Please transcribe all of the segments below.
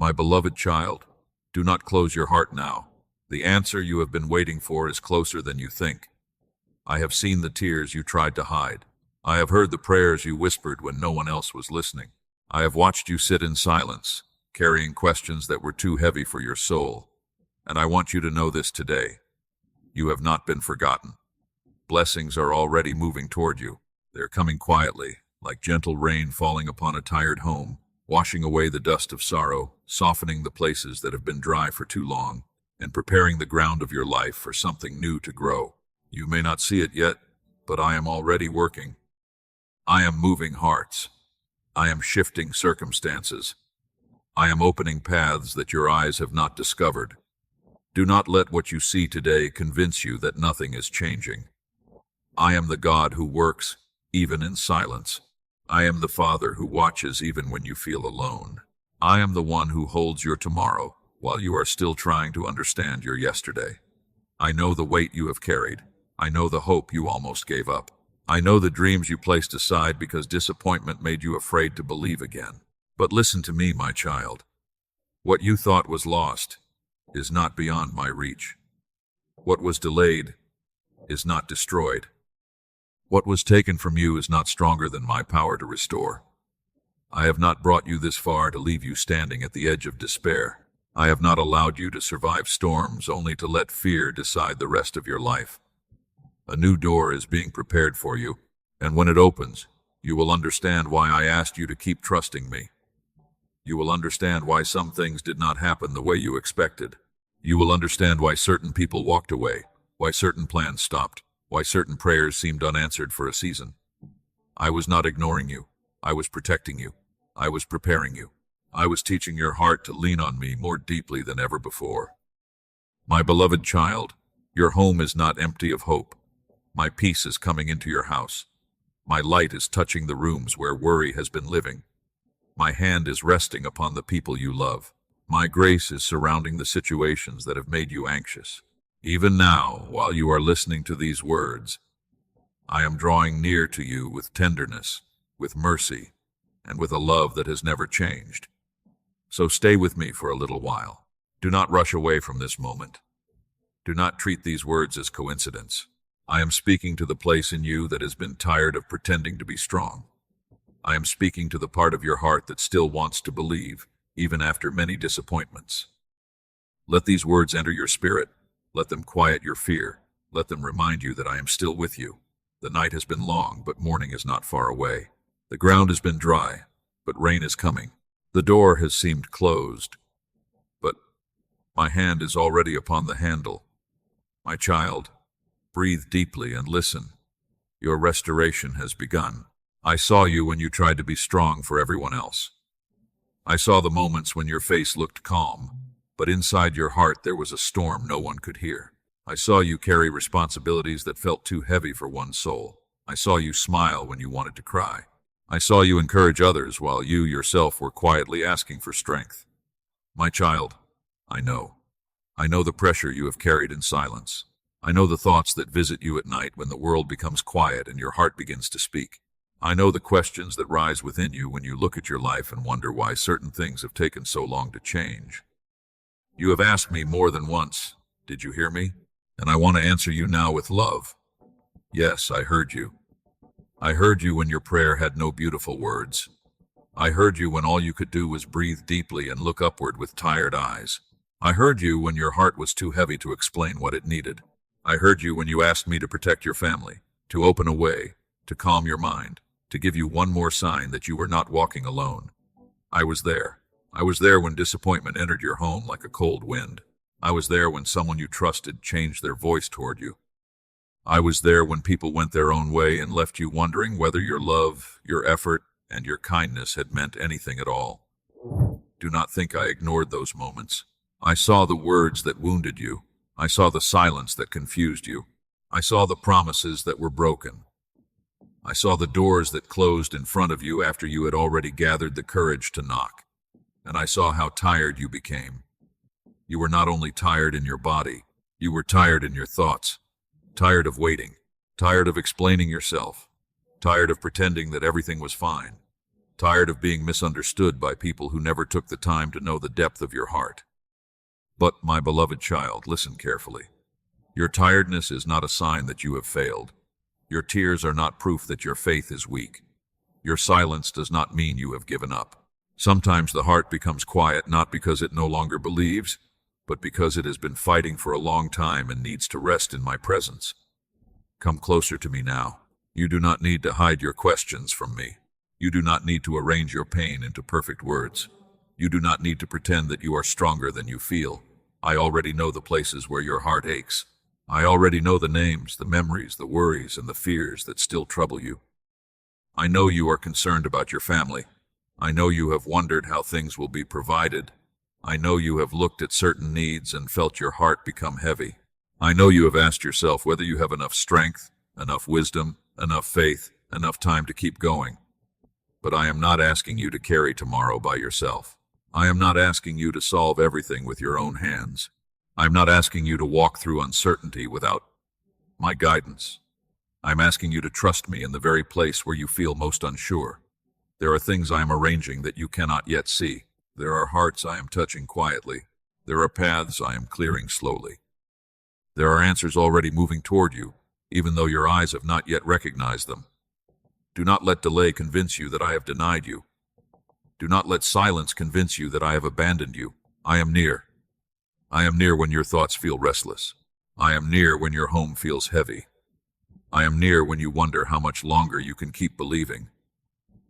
My beloved child, do not close your heart now. The answer you have been waiting for is closer than you think. I have seen the tears you tried to hide. I have heard the prayers you whispered when no one else was listening. I have watched you sit in silence, carrying questions that were too heavy for your soul. And I want you to know this today. You have not been forgotten. Blessings are already moving toward you. They're coming quietly, like gentle rain falling upon a tired home, washing away the dust of sorrow, softening the places that have been dry for too long, and preparing the ground of your life for something new to grow. You may not see it yet, but I am already working. I am moving hearts. I am shifting circumstances. I am opening paths that your eyes have not discovered. Do not let what you see today convince you that nothing is changing. I am the God who works, even in silence. I am the Father who watches even when you feel alone. I am the one who holds your tomorrow while you are still trying to understand your yesterday. I know the weight you have carried. I know the hope you almost gave up. I know the dreams you placed aside because disappointment made you afraid to believe again. But listen to me, my child. What you thought was lost is not beyond my reach. What was delayed is not destroyed. What was taken from you is not stronger than my power to restore. I have not brought you this far to leave you standing at the edge of despair. I have not allowed you to survive storms only to let fear decide the rest of your life. A new door is being prepared for you, and when it opens, you will understand why I asked you to keep trusting me. You will understand why some things did not happen the way you expected. You will understand why certain people walked away, why certain plans stopped, why certain prayers seemed unanswered for a season. I was not ignoring you. I was protecting you. I was preparing you. I was teaching your heart to lean on me more deeply than ever before. My beloved child, your home is not empty of hope. My peace is coming into your house. My light is touching the rooms where worry has been living. My hand is resting upon the people you love. My grace is surrounding the situations that have made you anxious. Even now, while you are listening to these words, I am drawing near to you with tenderness, with mercy, and with a love that has never changed. So stay with me for a little while. Do not rush away from this moment. Do not treat these words as coincidence. I am speaking to the place in you that has been tired of pretending to be strong. I am speaking to the part of your heart that still wants to believe, even after many disappointments. Let these words enter your spirit. Let them quiet your fear. Let them remind you that I am still with you. The night has been long, but morning is not far away. The ground has been dry, but rain is coming. The door has seemed closed, but my hand is already upon the handle. My child, breathe deeply and listen. Your restoration has begun. I saw you when you tried to be strong for everyone else. I saw the moments when your face looked calm, but inside your heart there was a storm no one could hear. I saw you carry responsibilities that felt too heavy for one soul. I saw you smile when you wanted to cry. I saw you encourage others while you yourself were quietly asking for strength. My child, I know. I know the pressure you have carried in silence. I know the thoughts that visit you at night when the world becomes quiet and your heart begins to speak. I know the questions that rise within you when you look at your life and wonder why certain things have taken so long to change. You have asked me more than once, did you hear me? And I want to answer you now with love. Yes, I heard you. I heard you when your prayer had no beautiful words. I heard you when all you could do was breathe deeply and look upward with tired eyes. I heard you when your heart was too heavy to explain what it needed. I heard you when you asked me to protect your family, to open a way, to calm your mind, to give you one more sign that you were not walking alone. I was there. I was there when disappointment entered your home like a cold wind. I was there when someone you trusted changed their voice toward you. I was there when people went their own way and left you wondering whether your love, your effort, and your kindness had meant anything at all. Do not think I ignored those moments. I saw the words that wounded you. I saw the silence that confused you. I saw the promises that were broken. I saw the doors that closed in front of you after you had already gathered the courage to knock. And I saw how tired you became. You were not only tired in your body, you were tired in your thoughts. Tired of waiting, tired of explaining yourself, tired of pretending that everything was fine. tired of being misunderstood by people who never took the time to know the depth of your heart. But, my beloved child, listen carefully. Your tiredness is not a sign that you have failed. Your tears are not proof that your faith is weak. Your silence does not mean you have given up. Sometimes the heart becomes quiet not because it no longer believes, but because it has been fighting for a long time and needs to rest in my presence. Come closer to me now. You do not need to hide your questions from me. You do not need to arrange your pain into perfect words. You do not need to pretend that you are stronger than you feel. I already know the places where your heart aches. I already know the names, the memories, the worries, and the fears that still trouble you. I know you are concerned about your family. I know you have wondered how things will be provided. I know you have looked at certain needs and felt your heart become heavy. I know you have asked yourself whether you have enough strength, enough wisdom, enough faith, enough time to keep going. But I am not asking you to carry tomorrow by yourself. I am not asking you to solve everything with your own hands. I am not asking you to walk through uncertainty without my guidance. I am asking you to trust me in the very place where you feel most unsure. There are things I am arranging that you cannot yet see. There are hearts I am touching quietly. There are paths I am clearing slowly. There are answers already moving toward you, even though your eyes have not yet recognized them. Do not let delay convince you that I have denied you. Do not let silence convince you that I have abandoned you. I am near. I am near when your thoughts feel restless. I am near when your home feels heavy. I am near when you wonder how much longer you can keep believing.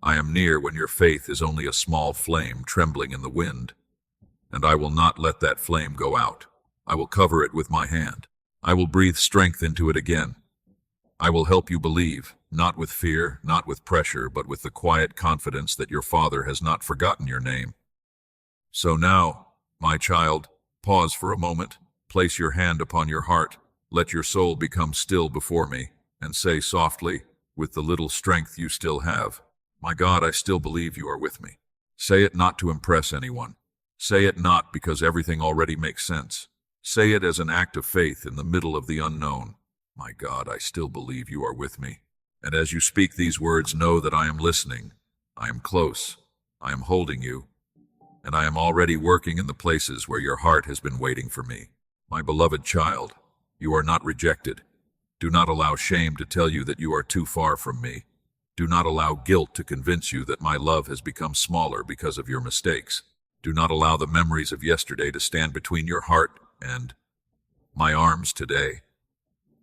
I am near when your faith is only a small flame trembling in the wind. And I will not let that flame go out. I will cover it with my hand. I will breathe strength into it again. I will help you believe, not with fear, not with pressure, but with the quiet confidence that your Father has not forgotten your name. So now, my child, pause for a moment, place your hand upon your heart, let your soul become still before me, and say softly, with the little strength you still have, "My God, I still believe you are with me." Say it not to impress anyone. Say it not because everything already makes sense. Say it as an act of faith in the middle of the unknown. "My God, I still believe you are with me." And as you speak these words, know that I am listening. I am close. I am holding you. And I am already working in the places where your heart has been waiting for me. My beloved child, you are not rejected. Do not allow shame to tell you that you are too far from me. Do not allow guilt to convince you that my love has become smaller because of your mistakes. Do not allow the memories of yesterday to stand between your heart and my arms today.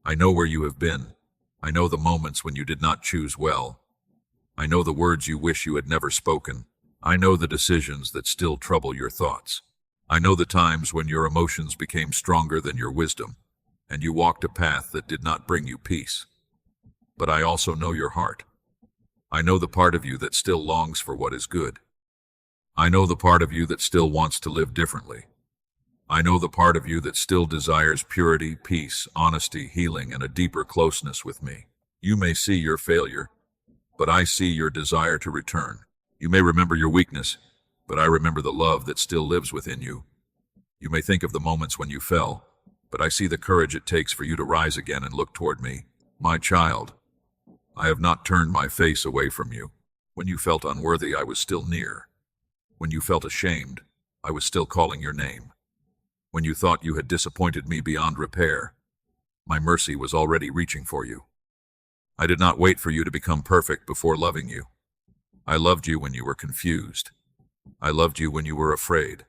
I know where you have been. I know the moments when you did not choose well. I know the words you wish you had never spoken. I know the decisions that still trouble your thoughts. I know the times when your emotions became stronger than your wisdom, and you walked a path that did not bring you peace. But I also know your heart. I know the part of you that still longs for what is good. I know the part of you that still wants to live differently. I know the part of you that still desires purity, peace, honesty, healing, and a deeper closeness with me. You may see your failure, but I see your desire to return. You may remember your weakness, but I remember the love that still lives within you. You may think of the moments when you fell, but I see the courage it takes for you to rise again and look toward me. My child, I have not turned my face away from you. When you felt unworthy, I was still near. When you felt ashamed, I was still calling your name. When you thought you had disappointed me beyond repair, my mercy was already reaching for you. I did not wait for you to become perfect before loving you. I loved you when you were confused. I loved you when you were afraid.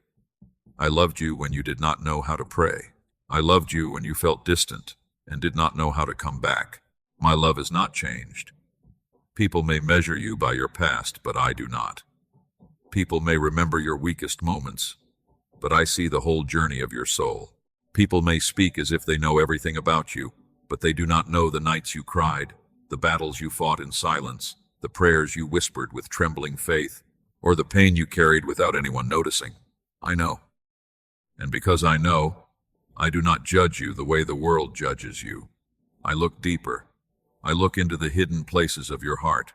I loved you when you did not know how to pray. I loved you when you felt distant and did not know how to come back. My love has not changed. People may measure you by your past, but I do not. People may remember your weakest moments, but I see the whole journey of your soul. People may speak as if they know everything about you, but they do not know the nights you cried, the battles you fought in silence, the prayers you whispered with trembling faith, or the pain you carried without anyone noticing. I know. And because I know, I do not judge you the way the world judges you. I look deeper. I look into the hidden places of your heart.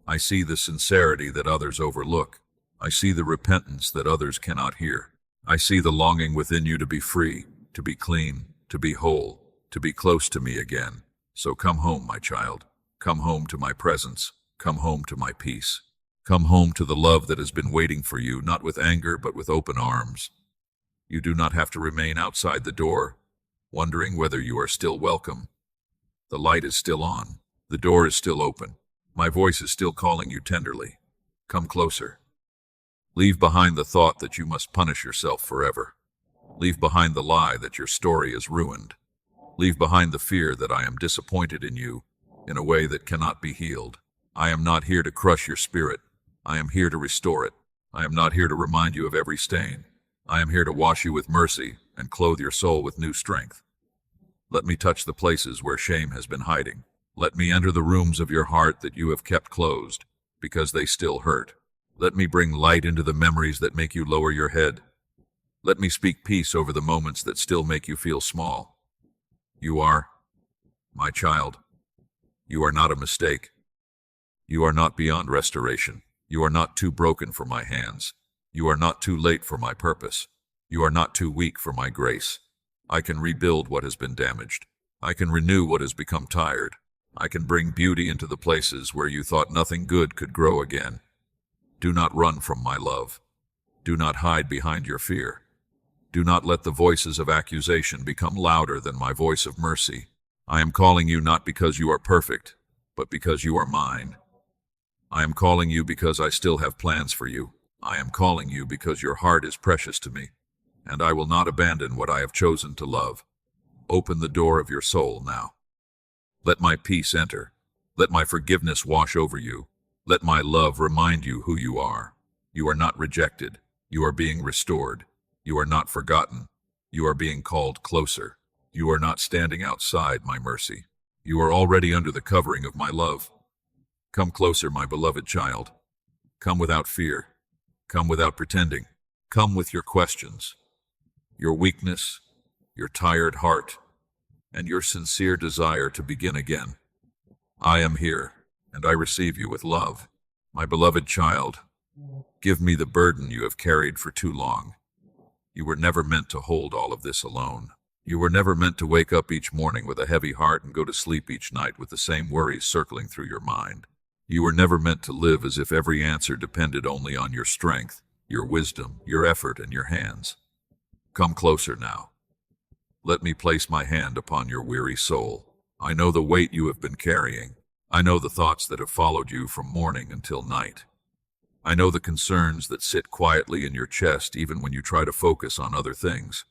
I see the sincerity that others overlook. I see the repentance that others cannot hear. I see the longing within you to be free, to be clean, to be whole, to be close to me again. So come home, my child. Come home to my presence. Come home to my peace. Come home to the love that has been waiting for you, not with anger, but with open arms. You do not have to remain outside the door, wondering whether you are still welcome. The light is still on. The door is still open. My voice is still calling you tenderly. Come closer. Leave behind the thought that you must punish yourself forever. Leave behind the lie that your story is ruined. Leave behind the fear that I am disappointed in you in a way that cannot be healed. I am not here to crush your spirit. I am here to restore it. I am not here to remind you of every stain. I am here to wash you with mercy and clothe your soul with new strength. Let me touch the places where shame has been hiding. Let me enter the rooms of your heart that you have kept closed, because they still hurt. Let me bring light into the memories that make you lower your head. Let me speak peace over the moments that still make you feel small. You are, my child, you are not a mistake. You are not beyond restoration. You are not too broken for my hands. You are not too late for my purpose. You are not too weak for my grace. I can rebuild what has been damaged. I can renew what has become tired. I can bring beauty into the places where you thought nothing good could grow again. Do not run from my love. Do not hide behind your fear. Do not let the voices of accusation become louder than my voice of mercy. I am calling you not because you are perfect, but because you are mine. I am calling you because I still have plans for you. I am calling you because your heart is precious to me, and I will not abandon what I have chosen to love. Open the door of your soul now. Let my peace enter. Let my forgiveness wash over you. Let my love remind you who you are. You are not rejected. You are being restored. You are not forgotten. You are being called closer. You are not standing outside my mercy. You are already under the covering of my love. Come closer, my beloved child. Come without fear. Come without pretending. Come with your questions, your weakness, your tired heart, and your sincere desire to begin again. I am here, and I receive you with love. My beloved child, give me the burden you have carried for too long. You were never meant to hold all of this alone. You were never meant to wake up each morning with a heavy heart and go to sleep each night with the same worries circling through your mind. You were never meant to live as if every answer depended only on your strength, your wisdom, your effort, and your hands. Come closer now. Let me place my hand upon your weary soul. I know the weight you have been carrying. I know the thoughts that have followed you from morning until night. I know the concerns that sit quietly in your chest even when you try to focus on other things.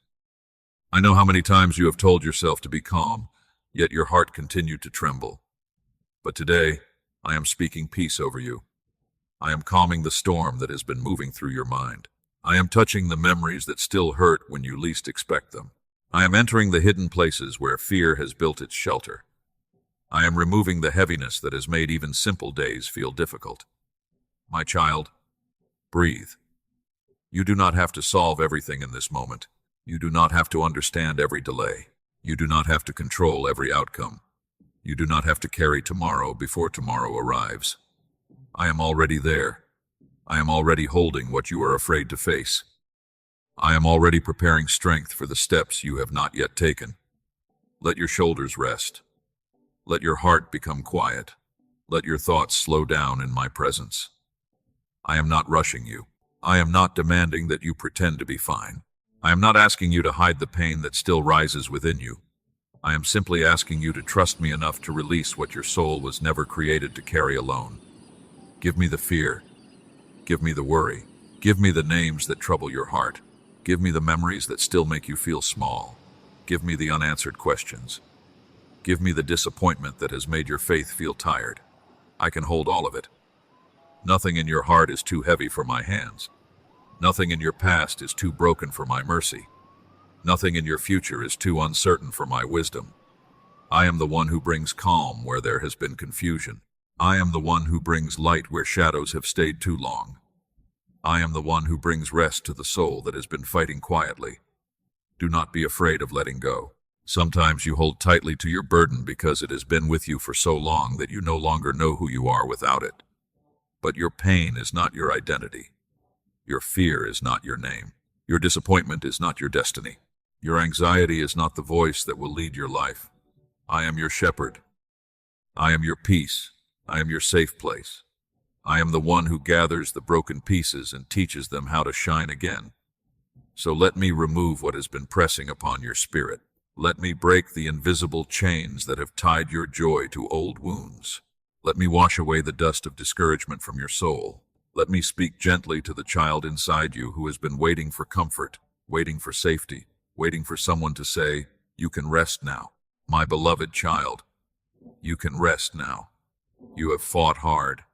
I know how many times you have told yourself to be calm, yet your heart continued to tremble. But today, I am speaking peace over you. I am calming the storm that has been moving through your mind. I am touching the memories that still hurt when you least expect them. I am entering the hidden places where fear has built its shelter. I am removing the heaviness that has made even simple days feel difficult. My child, breathe. You do not have to solve everything in this moment. You do not have to understand every delay. You do not have to control every outcome. You do not have to carry tomorrow before tomorrow arrives. I am already there. I am already holding what you are afraid to face. I am already preparing strength for the steps you have not yet taken. Let your shoulders rest. Let your heart become quiet. Let your thoughts slow down in my presence. I am not rushing you. I am not demanding that you pretend to be fine. I am not asking you to hide the pain that still rises within you. I am simply asking you to trust me enough to release what your soul was never created to carry alone. Give me the fear. Give me the worry. Give me the names that trouble your heart. Give me the memories that still make you feel small. Give me the unanswered questions. Give me the disappointment that has made your faith feel tired. I can hold all of it. Nothing in your heart is too heavy for my hands. Nothing in your past is too broken for my mercy. Nothing in your future is too uncertain for my wisdom. I am the one who brings calm where there has been confusion. I am the one who brings light where shadows have stayed too long. I am the one who brings rest to the soul that has been fighting quietly. Do not be afraid of letting go. Sometimes you hold tightly to your burden because it has been with you for so long that you no longer know who you are without it. But your pain is not your identity. Your fear is not your name. Your disappointment is not your destiny. Your anxiety is not the voice that will lead your life. I am your shepherd. I am your peace. I am your safe place. I am the one who gathers the broken pieces and teaches them how to shine again. So let me remove what has been pressing upon your spirit. Let me break the invisible chains that have tied your joy to old wounds. Let me wash away the dust of discouragement from your soul. Let me speak gently to the child inside you who has been waiting for comfort, waiting for safety, waiting for someone to say, "You can rest now." My beloved child, you can rest now. You have fought hard.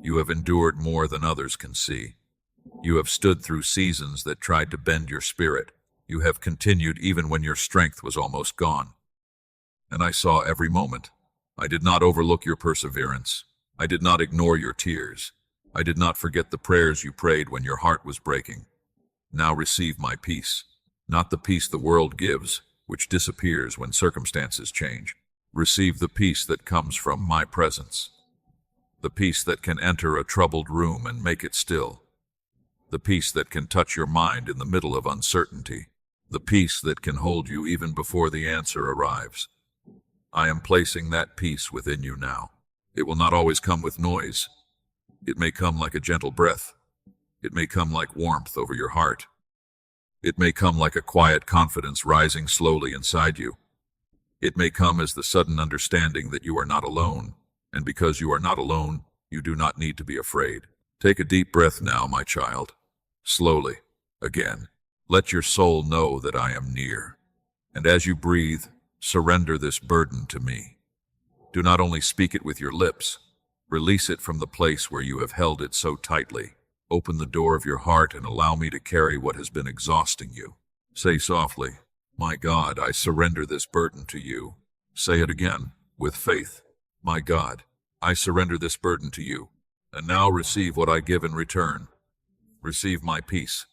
You have endured more than others can see. You have stood through seasons that tried to bend your spirit. You have continued even when your strength was almost gone. And I saw every moment. I did not overlook your perseverance. I did not ignore your tears. I did not forget the prayers you prayed when your heart was breaking. Now receive my peace, not the peace the world gives, which disappears when circumstances change. Receive the peace that comes from my presence, the peace that can enter a troubled room and make it still, the peace that can touch your mind in the middle of uncertainty, the peace that can hold you even before the answer arrives. I am placing that peace within you now. It will not always come with noise. It may come like a gentle breath. It may come like warmth over your heart. It may come like a quiet confidence rising slowly inside you. It may come as the sudden understanding that you are not alone, and because you are not alone, you do not need to be afraid. Take a deep breath now, my child. Slowly, again. Let your soul know that I am near. And as you breathe, surrender this burden to me. Do not only speak it with your lips, release it from the place where you have held it so tightly. Open the door of your heart and allow me to carry what has been exhausting you. Say softly, "My God, I surrender this burden to you." Say it again, with faith. "My God, I surrender this burden to you. And now receive what I give in return. Receive my peace.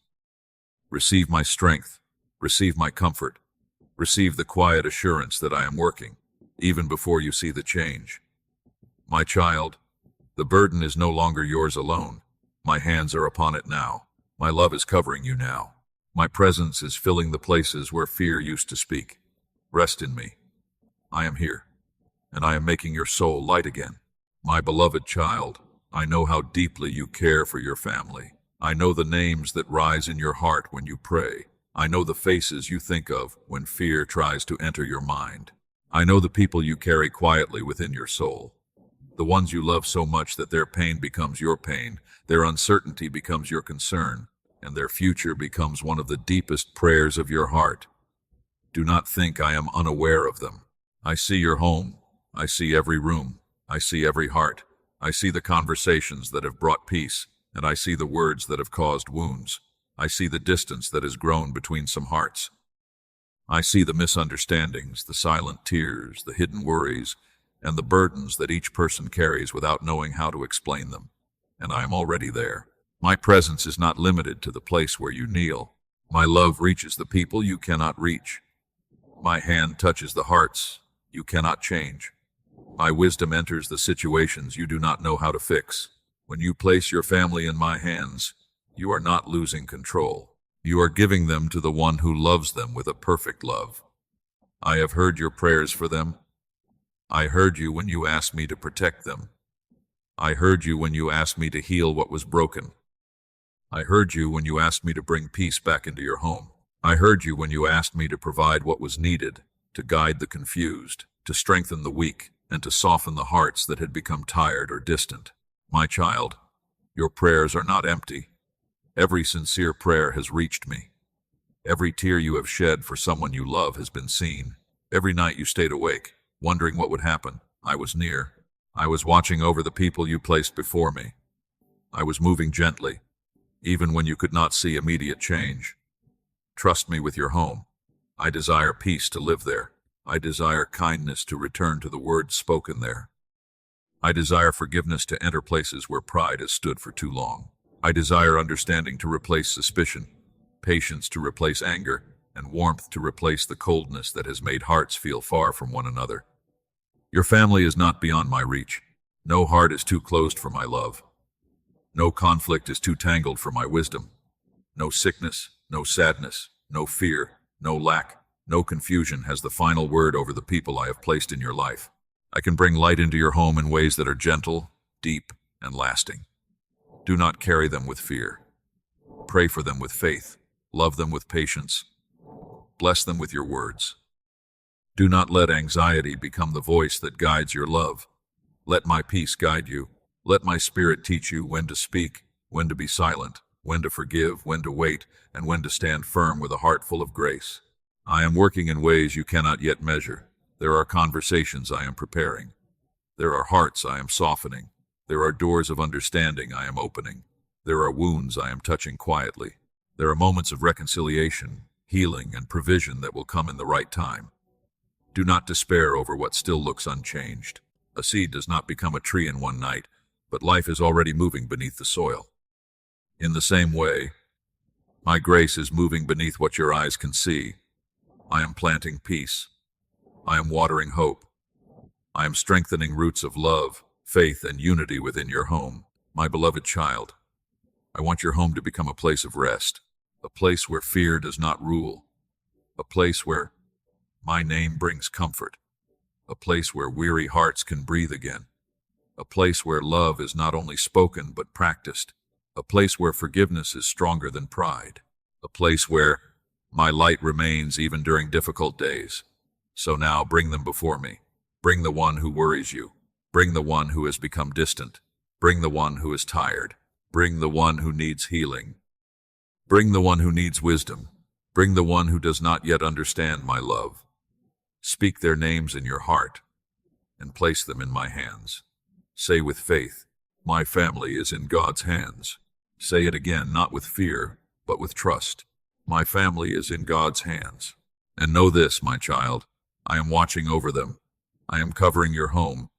Receive my strength. Receive my comfort. Receive the quiet assurance that I am working, even before you see the change. My child, the burden is no longer yours alone. My hands are upon it now. My love is covering you now. My presence is filling the places where fear used to speak. Rest in me. I am here, and I am making your soul light again. My beloved child, I know how deeply you care for your family. I know the names that rise in your heart when you pray. I know the faces you think of when fear tries to enter your mind. I know the people you carry quietly within your soul. The ones you love so much that their pain becomes your pain, their uncertainty becomes your concern, and their future becomes one of the deepest prayers of your heart. Do not think I am unaware of them. I see your home. I see every room. I see every heart. I see the conversations that have brought peace, and I see the words that have caused wounds. I see the distance that has grown between some hearts. I see the misunderstandings, the silent tears, the hidden worries, and the burdens that each person carries without knowing how to explain them. And I am already there. My presence is not limited to the place where you kneel. My love reaches the people you cannot reach. My hand touches the hearts you cannot change. My wisdom enters the situations you do not know how to fix. When you place your family in my hands, you are not losing control. You are giving them to the one who loves them with a perfect love. I have heard your prayers for them. I heard you when you asked me to protect them. I heard you when you asked me to heal what was broken. I heard you when you asked me to bring peace back into your home. I heard you when you asked me to provide what was needed, to guide the confused, to strengthen the weak, and to soften the hearts that had become tired or distant. My child, your prayers are not empty. Every sincere prayer has reached me. Every tear you have shed for someone you love has been seen. Every night you stayed awake, wondering what would happen. I was near. I was watching over the people you placed before me. I was moving gently, even when you could not see immediate change. Trust me with your home. I desire peace to live there. I desire kindness to return to the words spoken there. I desire forgiveness to enter places where pride has stood for too long. I desire understanding to replace suspicion, patience to replace anger, and warmth to replace the coldness that has made hearts feel far from one another. Your family is not beyond my reach. No heart is too closed for my love. No conflict is too tangled for my wisdom. No sickness, no sadness, no fear, no lack, no confusion has the final word over the people I have placed in your life. I can bring light into your home in ways that are gentle, deep, and lasting. Do not carry them with fear. Pray for them with faith. Love them with patience. Bless them with your words. Do not let anxiety become the voice that guides your love. Let my peace guide you. Let my spirit teach you when to speak, when to be silent, when to forgive, when to wait, and when to stand firm with a heart full of grace. I am working in ways you cannot yet measure. There are conversations I am preparing. There are hearts I am softening. There are doors of understanding I am opening. There are wounds I am touching quietly. There are moments of reconciliation, healing, and provision that will come in the right time. Do not despair over what still looks unchanged. A seed does not become a tree in one night, but life is already moving beneath the soil. In the same way, my grace is moving beneath what your eyes can see. I am planting peace. I am watering hope. I am strengthening roots of love, faith, and unity within your home. My beloved child, I want your home to become a place of rest, a place where fear does not rule, a place where my name brings comfort, a place where weary hearts can breathe again, a place where love is not only spoken but practiced, a place where forgiveness is stronger than pride, a place where my light remains even during difficult days. So now bring them before me. Bring the one who worries you. Bring the one who has become distant. Bring the one who is tired. Bring the one who needs healing. Bring the one who needs wisdom. Bring the one who does not yet understand my love. Speak their names in your heart and place them in my hands. Say with faith, my family is in God's hands. Say it again, not with fear, but with trust. My family is in God's hands. And know this, my child, I am watching over them. I am covering your home.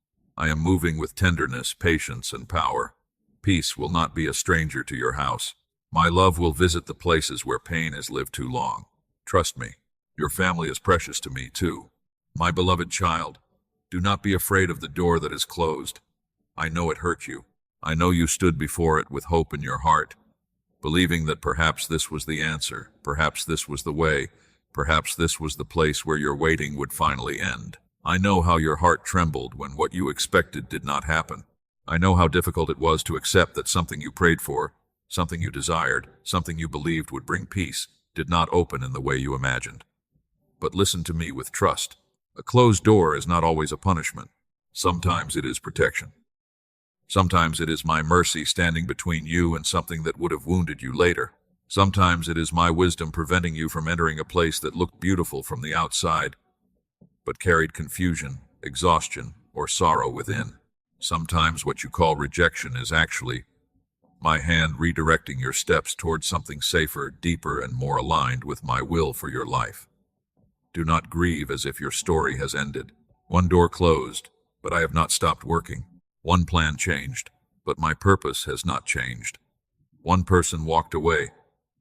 I am moving with tenderness, patience, and power. Peace will not be a stranger to your house. My love will visit the places where pain has lived too long. Trust me, your family is precious to me too. My beloved child, do not be afraid of the door that is closed. I know it hurt you. I know you stood before it with hope in your heart, believing that perhaps this was the answer, perhaps this was the way, perhaps this was the place where your waiting would finally end. I know how your heart trembled when what you expected did not happen. I know how difficult it was to accept that something you prayed for, something you desired, something you believed would bring peace, did not open in the way you imagined. But listen to me with trust. A closed door is not always a punishment. Sometimes it is protection. Sometimes it is my mercy standing between you and something that would have wounded you later. Sometimes it is my wisdom preventing you from entering a place that looked beautiful from the outside, but carried confusion, exhaustion, or sorrow within. Sometimes what you call rejection is actually my hand redirecting your steps towards something safer, deeper, and more aligned with my will for your life. Do not grieve as if your story has ended. One door closed, but I have not stopped working. One plan changed, but my purpose has not changed. One person walked away,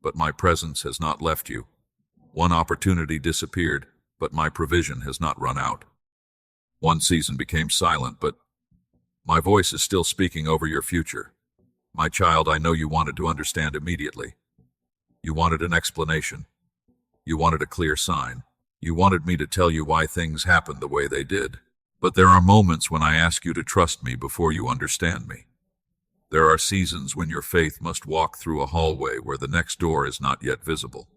but my presence has not left you. One opportunity disappeared, but my provision has not run out. One season became silent, but my voice is still speaking over your future. My child, I know you wanted to understand immediately. You wanted an explanation. You wanted a clear sign. You wanted me to tell you why things happened the way they did. But there are moments when I ask you to trust me before you understand me. There are seasons when your faith must walk through a hallway where the next door is not yet visible.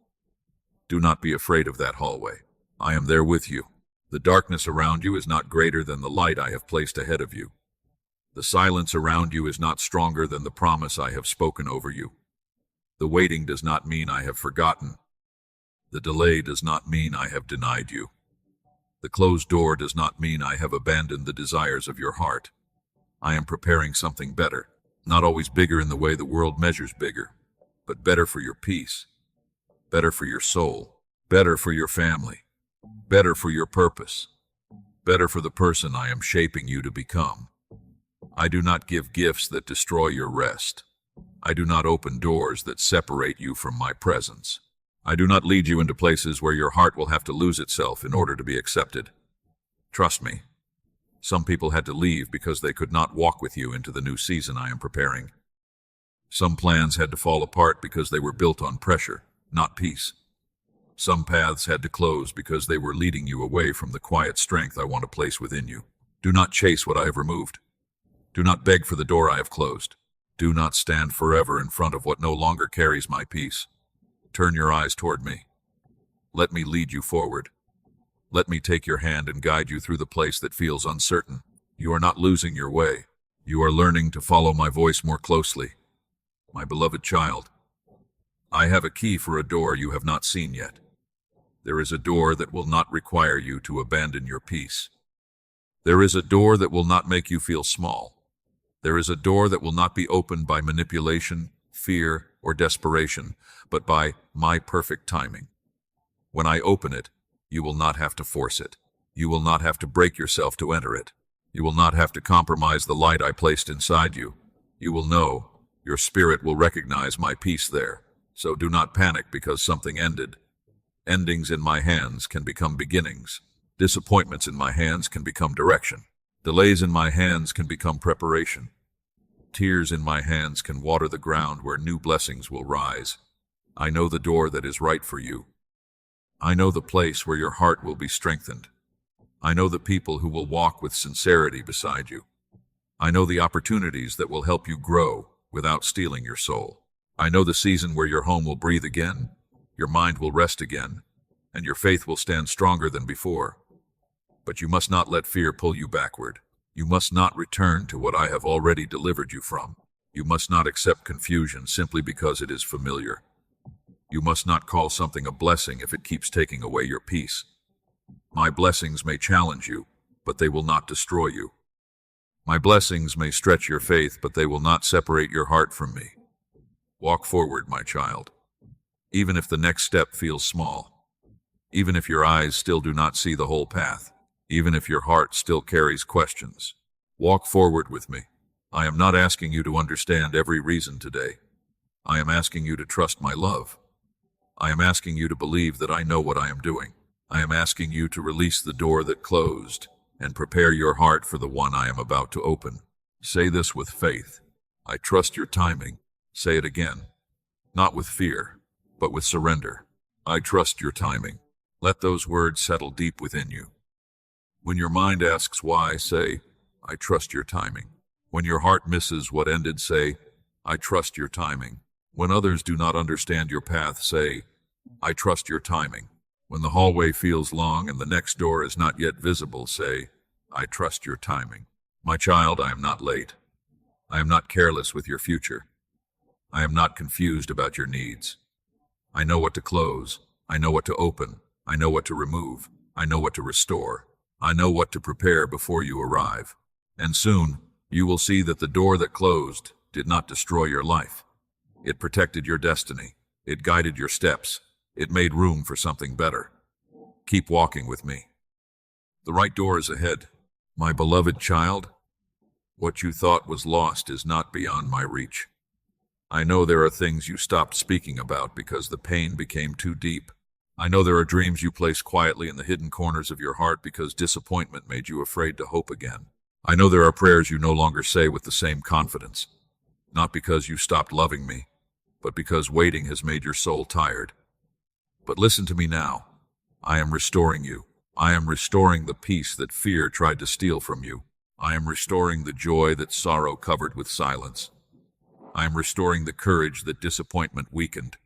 Do not be afraid of that hallway. I am there with you. The darkness around you is not greater than the light I have placed ahead of you. The silence around you is not stronger than the promise I have spoken over you. The waiting does not mean I have forgotten. The delay does not mean I have denied you. The closed door does not mean I have abandoned the desires of your heart. I am preparing something better, not always bigger in the way the world measures bigger, but better for your peace, better for your soul, better for your family, better for your purpose, better for the person I am shaping you to become. I do not give gifts that destroy your rest. I do not open doors that separate you from my presence. I do not lead you into places where your heart will have to lose itself in order to be accepted. Trust me, some people had to leave because they could not walk with you into the new season I am preparing. Some plans had to fall apart because they were built on pressure, not peace. Some paths had to close because they were leading you away from the quiet strength I want to place within you. Do not chase what I have removed. Do not beg for the door I have closed. Do not stand forever in front of what no longer carries my peace. Turn your eyes toward me. Let me lead you forward. Let me take your hand and guide you through the place that feels uncertain. You are not losing your way. You are learning to follow my voice more closely. My beloved child, I have a key for a door you have not seen yet. There is a door that will not require you to abandon your peace. There is a door that will not make you feel small. There is a door that will not be opened by manipulation, fear, or desperation, but by my perfect timing. When I open it, you will not have to force it. You will not have to break yourself to enter it. You will not have to compromise the light I placed inside you. You will know, your spirit will recognize my peace there. So do not panic because something ended. Endings in my hands can become beginnings. Disappointments in my hands can become direction. Delays in my hands can become preparation. Tears in my hands can water the ground where new blessings will rise. I know the door that is right for you. I know the place where your heart will be strengthened. I know the people who will walk with sincerity beside you. I know the opportunities that will help you grow without stealing your soul. I know the season where your home will breathe again, your mind will rest again, and your faith will stand stronger than before. But you must not let fear pull you backward. You must not return to what I have already delivered you from. You must not accept confusion simply because it is familiar. You must not call something a blessing if it keeps taking away your peace. My blessings may challenge you, but they will not destroy you. My blessings may stretch your faith, but they will not separate your heart from me. Walk forward, my child. Even if the next step feels small. Even if your eyes still do not see the whole path. Even if your heart still carries questions. Walk forward with me. I am not asking you to understand every reason today. I am asking you to trust my love. I am asking you to believe that I know what I am doing. I am asking you to release the door that closed and prepare your heart for the one I am about to open. Say this with faith. I trust your timing. Say it again. Not with fear, but with surrender. I trust your timing. Let those words settle deep within you. When your mind asks why, say, I trust your timing. When your heart misses what ended, say, I trust your timing. When others do not understand your path, say, I trust your timing. When the hallway feels long and the next door is not yet visible, say, I trust your timing. My child, I am not late. I am not careless with your future. I am not confused about your needs. I know what to close. I know what to open. I know what to remove. I know what to restore. I know what to prepare before you arrive. And soon, you will see that the door that closed did not destroy your life. It protected your destiny. It guided your steps. It made room for something better. Keep walking with me. The right door is ahead. My beloved child, what you thought was lost is not beyond my reach. I know there are things you stopped speaking about because the pain became too deep. I know there are dreams you placed quietly in the hidden corners of your heart because disappointment made you afraid to hope again. I know there are prayers you no longer say with the same confidence, not because you stopped loving me, but because waiting has made your soul tired. But listen to me now. I am restoring you. I am restoring the peace that fear tried to steal from you. I am restoring the joy that sorrow covered with silence. I am restoring the courage that disappointment weakened.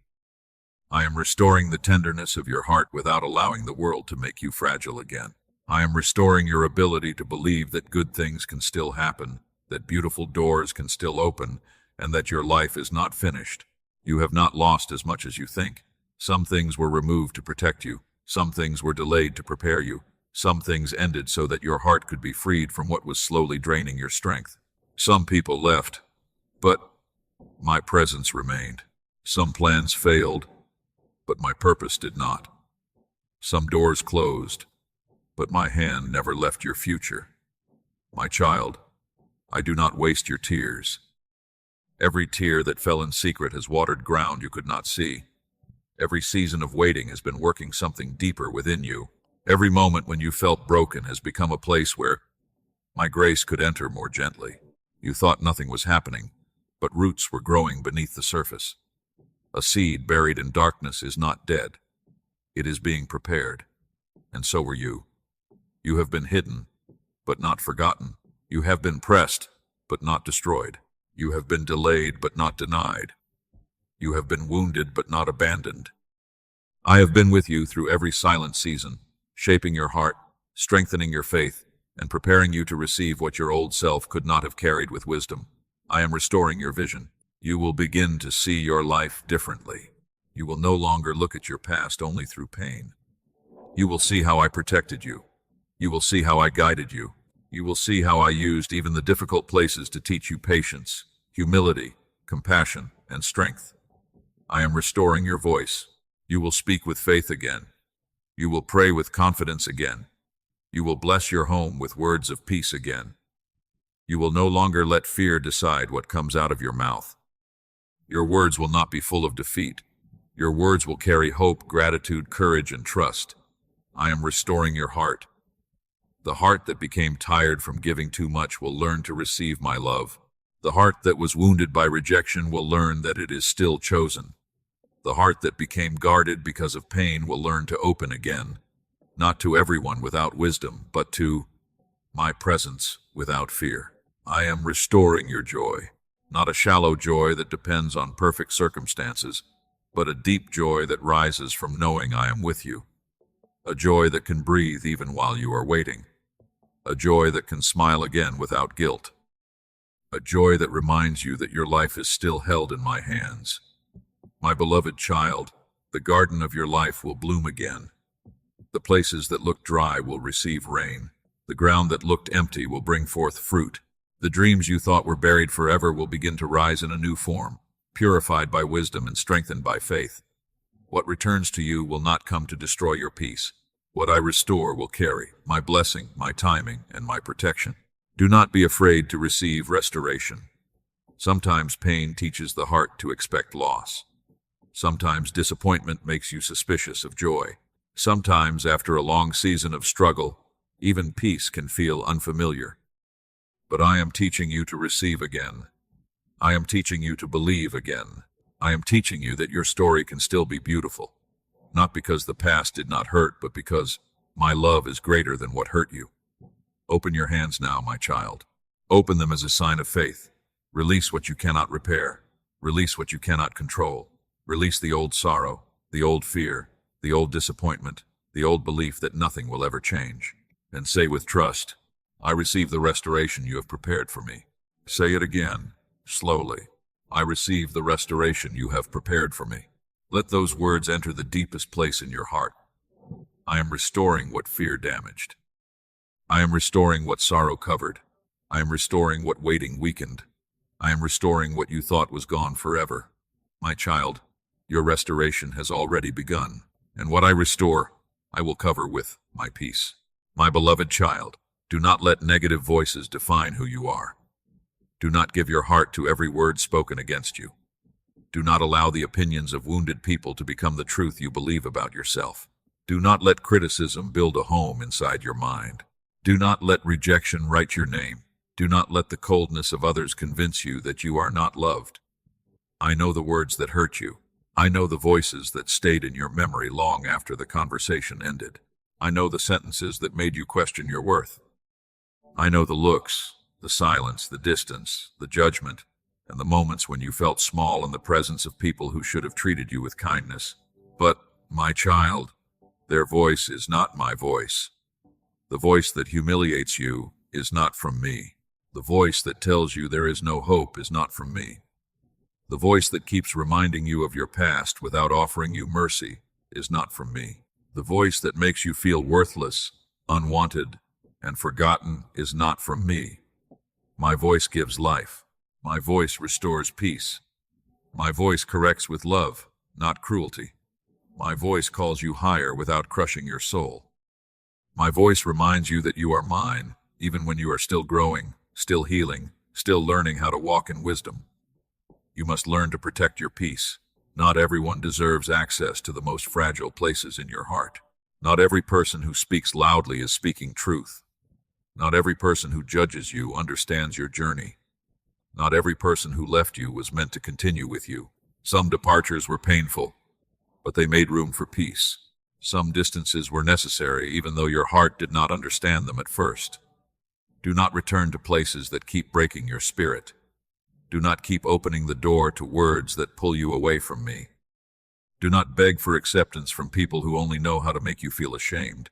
I am restoring the tenderness of your heart without allowing the world to make you fragile again. I am restoring your ability to believe that good things can still happen, that beautiful doors can still open, and that your life is not finished. You have not lost as much as you think. Some things were removed to protect you. Some things were delayed to prepare you. Some things ended so that your heart could be freed from what was slowly draining your strength. Some people left, but my presence remained. Some plans failed, but my purpose did not. Some doors closed, but my hand never left your future. My child, I do not waste your tears. Every tear that fell in secret has watered ground you could not see. Every season of waiting has been working something deeper within you. Every moment when you felt broken has become a place where my grace could enter more gently. You thought nothing was happening, but roots were growing beneath the surface. A seed buried in darkness is not dead. It is being prepared. And so were you. You have been hidden, but not forgotten. You have been pressed, but not destroyed. You have been delayed but not denied. You have been wounded but not abandoned. I have been with you through every silent season, shaping your heart, strengthening your faith, and preparing you to receive what your old self could not have carried with wisdom. I am restoring your vision. You will begin to see your life differently. You will no longer look at your past only through pain. You will see how I protected you. You will see how I guided you. You will see how I used even the difficult places to teach you patience, humility, compassion, and strength. I am restoring your voice. You will speak with faith again. You will pray with confidence again. You will bless your home with words of peace again. You will no longer let fear decide what comes out of your mouth. Your words will not be full of defeat. Your words will carry hope, gratitude, courage, and trust. I am restoring your heart. The heart that became tired from giving too much will learn to receive my love. The heart that was wounded by rejection will learn that it is still chosen. The heart that became guarded because of pain will learn to open again, not to everyone without wisdom, but to my presence without fear. I am restoring your joy, not a shallow joy that depends on perfect circumstances, but a deep joy that rises from knowing I am with you. A joy that can breathe even while you are waiting. A joy that can smile again without guilt. A joy that reminds you that your life is still held in my hands. My beloved child, the garden of your life will bloom again. The places that looked dry will receive rain. The ground that looked empty will bring forth fruit. The dreams you thought were buried forever will begin to rise in a new form, purified by wisdom and strengthened by faith. What returns to you will not come to destroy your peace. What I restore will carry my blessing, my timing, and my protection. Do not be afraid to receive restoration. Sometimes pain teaches the heart to expect loss. Sometimes disappointment makes you suspicious of joy. Sometimes, after a long season of struggle, even peace can feel unfamiliar. But I am teaching you to receive again. I am teaching you to believe again. I am teaching you that your story can still be beautiful. Not because the past did not hurt, but because my love is greater than what hurt you. Open your hands now, my child. Open them as a sign of faith. Release what you cannot repair. Release what you cannot control. Release the old sorrow, the old fear, the old disappointment, the old belief that nothing will ever change. And say with trust, I receive the restoration you have prepared for me. Say it again, slowly. I receive the restoration you have prepared for me. Let those words enter the deepest place in your heart. I am restoring what fear damaged. I am restoring what sorrow covered. I am restoring what waiting weakened. I am restoring what you thought was gone forever. My child, your restoration has already begun, and what I restore, I will cover with my peace. My beloved child, do not let negative voices define who you are. Do not give your heart to every word spoken against you. Do not allow the opinions of wounded people to become the truth you believe about yourself. Do not let criticism build a home inside your mind. Do not let rejection write your name. Do not let the coldness of others convince you that you are not loved. I know the words that hurt you. I know the voices that stayed in your memory long after the conversation ended. I know the sentences that made you question your worth. I know the looks, the silence, the distance, the judgment, and the moments when you felt small in the presence of people who should have treated you with kindness. But, my child, their voice is not my voice. The voice that humiliates you is not from me. The voice that tells you there is no hope is not from me. The voice that keeps reminding you of your past without offering you mercy is not from me. The voice that makes you feel worthless, unwanted, and forgotten is not from me. My voice gives life. My voice restores peace. My voice corrects with love, not cruelty. My voice calls you higher without crushing your soul. My voice reminds you that you are mine, even when you are still growing, still healing, still learning how to walk in wisdom. You must learn to protect your peace. Not everyone deserves access to the most fragile places in your heart. Not every person who speaks loudly is speaking truth. Not every person who judges you understands your journey. Not every person who left you was meant to continue with you. Some departures were painful, but they made room for peace. Some distances were necessary, even though your heart did not understand them at first. Do not return to places that keep breaking your spirit. Do not keep opening the door to words that pull you away from me. Do not beg for acceptance from people who only know how to make you feel ashamed.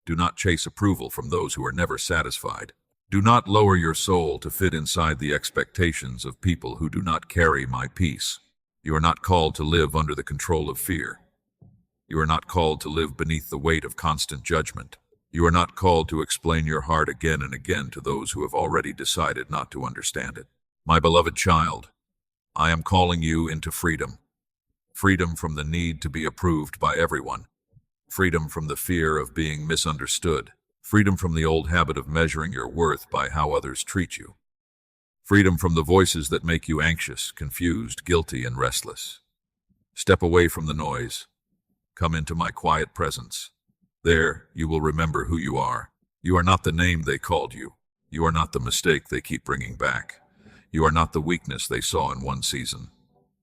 Do not chase approval from those who are never satisfied. Do not lower your soul to fit inside the expectations of people who do not carry my peace. You are not called to live under the control of fear. You are not called to live beneath the weight of constant judgment. You are not called to explain your heart again and again to those who have already decided not to understand it. My beloved child, I am calling you into freedom. Freedom from the need to be approved by everyone. Freedom from the fear of being misunderstood. Freedom from the old habit of measuring your worth by how others treat you. Freedom from the voices that make you anxious, confused, guilty, and restless. Step away from the noise. Come into my quiet presence. There, you will remember who you are. You are not the name they called you. You are not the mistake they keep bringing back. You are not the weakness they saw in one season.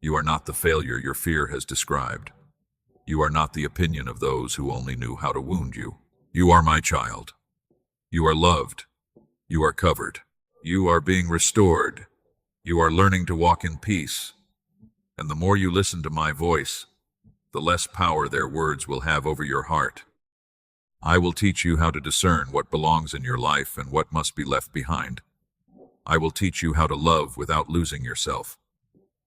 You are not the failure your fear has described. You are not the opinion of those who only knew how to wound you. You are my child. You are loved. You are covered. You are being restored. You are learning to walk in peace. And the more you listen to my voice, the less power their words will have over your heart. I will teach you how to discern what belongs in your life and what must be left behind. I will teach you how to love without losing yourself.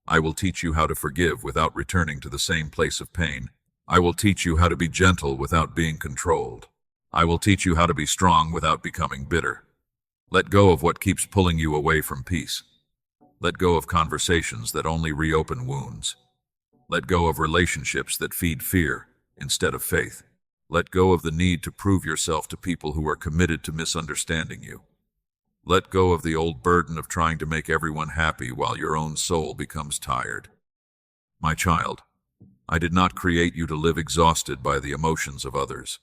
I will teach you how to forgive without returning to the same place of pain. I will teach you how to be gentle without being controlled. I will teach you how to be strong without becoming bitter. Let go of what keeps pulling you away from peace. Let go of conversations that only reopen wounds. Let go of relationships that feed fear instead of faith. Let go of the need to prove yourself to people who are committed to misunderstanding you. Let go of the old burden of trying to make everyone happy while your own soul becomes tired. My child, I did not create you to live exhausted by the emotions of others.